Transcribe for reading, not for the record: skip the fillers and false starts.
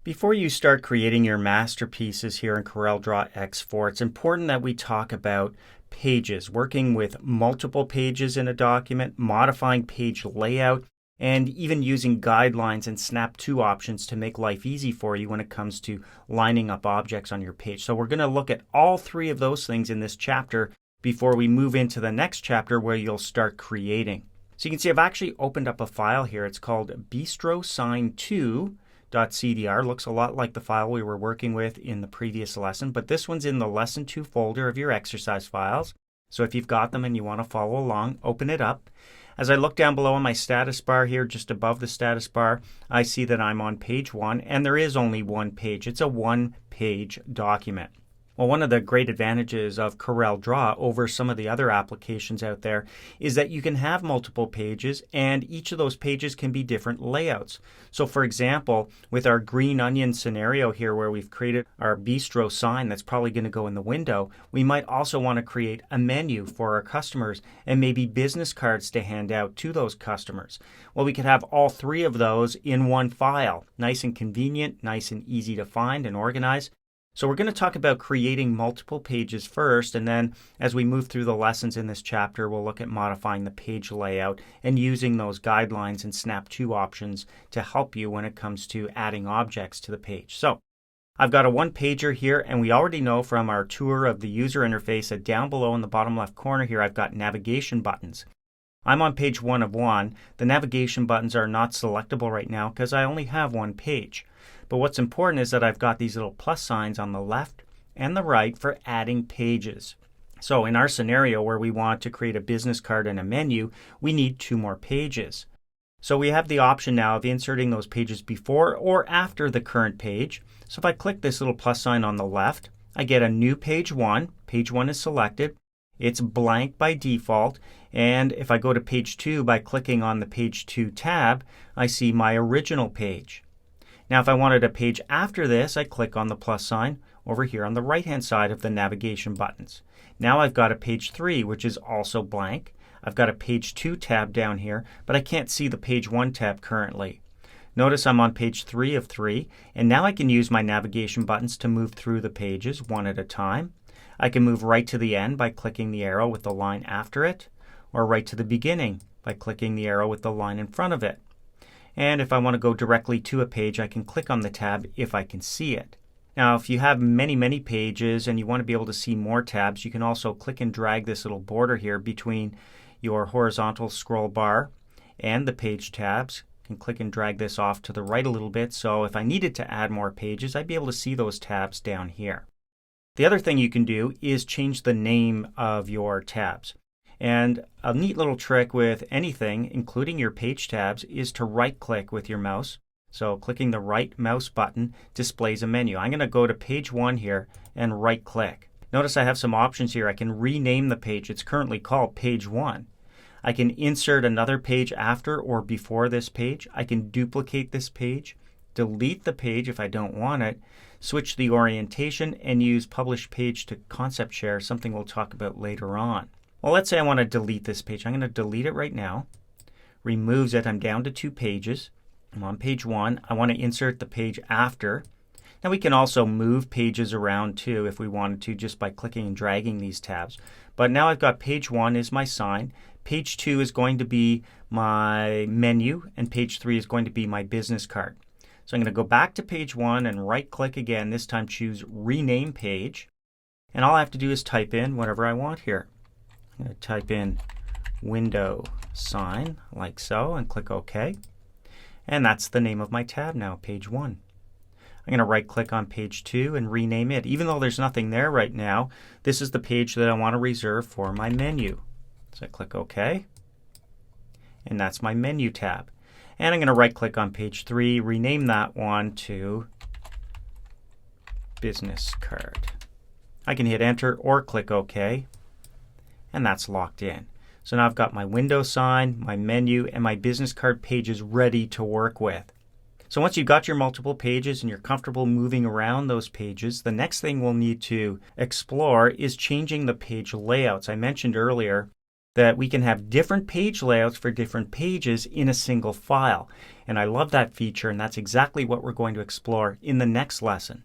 Before you start creating your masterpieces here in CorelDRAW X4, it's important that we talk about pages, working with multiple pages in a document, modifying page layout, and even using guidelines and snap to options to make life easy for you when it comes to lining up objects on your page. So we're going to look at all three of those things in this chapter before we move into the next chapter where you'll start creating. So you can see I've actually opened up a file here. It's called bistrosign2.cdr. Looks a lot like the file we were working with in the previous lesson, but this one's in the Lesson 2 folder of your exercise files. So if you've got them and you want to follow along, open it up. As I look down below on my status bar here, just above the status bar, I see that I'm on page 1, and there is only one page. It's a one-page document. Well, one of the great advantages of CorelDRAW over some of the other applications out there is that you can have multiple pages, and each of those pages can be different layouts. So for example, with our green onion scenario here where we've created our bistro sign that's probably going to go in the window, we might also want to create a menu for our customers and maybe business cards to hand out to those customers. Well, we could have all three of those in one file. Nice and convenient, nice and easy to find and organize. So we're going to talk about creating multiple pages first, and then as we move through the lessons in this chapter, we'll look at modifying the page layout and using those guidelines and snap to options to help you when it comes to adding objects to the page. So I've got a one-pager here, and we already know from our tour of the user interface that down below in the bottom left corner here, I've got navigation buttons. I'm on page 1 of 1. The navigation buttons are not selectable right now because I only have one page. But what's important is that I've got these little plus signs on the left and the right for adding pages. So in our scenario where we want to create a business card and a menu, we need 2 more pages. So we have the option now of inserting those pages before or after the current page. So if I click this little plus sign on the left, I get a new page 1. Page 1 is selected. It's blank by default. And if I go to page 2 by clicking on the page 2 tab, I see my original page. Now if I wanted a page after this, I click on the plus sign over here on the right hand side of the navigation buttons. Now I've got a page 3 which is also blank. I've got a page 2 tab down here, but I can't see the page 1 tab currently. Notice I'm on page 3 of 3, and now I can use my navigation buttons to move through the pages one at a time. I can move right to the end by clicking the arrow with the line after it, or right to the beginning by clicking the arrow with the line in front of it. And if I want to go directly to a page, I can click on the tab if I can see it. Now, if you have many pages and you want to be able to see more tabs, you can also click and drag this little border here between your horizontal scroll bar and the page tabs. You can click and drag this off to the right a little bit, so if I needed to add more pages, I'd be able to see those tabs down here. The other thing you can do is change the name of your tabs. And a neat little trick with anything, including your page tabs, is to right-click with your mouse. So clicking the right mouse button displays a menu. I'm going to go to page 1 here and right-click. Notice I have some options here. I can rename the page. It's currently called page 1. I can insert another page after or before this page. I can duplicate this page, delete the page if I don't want it, switch the orientation, and use Publish Page to Concept Share, something we'll talk about later on. Well, let's say I want to delete this page. I'm going to delete it right now. Removes it. I'm down to 2 pages. I'm on page 1. I want to insert the page after. Now we can also move pages around too if we wanted to, just by clicking and dragging these tabs. But now I've got page 1 is my sign. Page 2 is going to be my menu, and page 3 is going to be my business card. So I'm going to go back to page 1 and right click again, this time choose Rename Page. And all I have to do is type in whatever I want here. I'm going to type in window sign like so and click OK. And that's the name of my tab now, page 1. I'm going to right click on page 2 and rename it. Even though there's nothing there right now, this is the page that I want to reserve for my menu. So I click OK. And that's my menu tab. And I'm going to right click on page 3, rename that one to business card. I can hit enter or click OK. And that's locked in. So now I've got my window sign, my menu, and my business card pages ready to work with. So once you've got your multiple pages and you're comfortable moving around those pages, the next thing we'll need to explore is changing the page layouts. I mentioned earlier that we can have different page layouts for different pages in a single file. And I love that feature, and that's exactly what we're going to explore in the next lesson.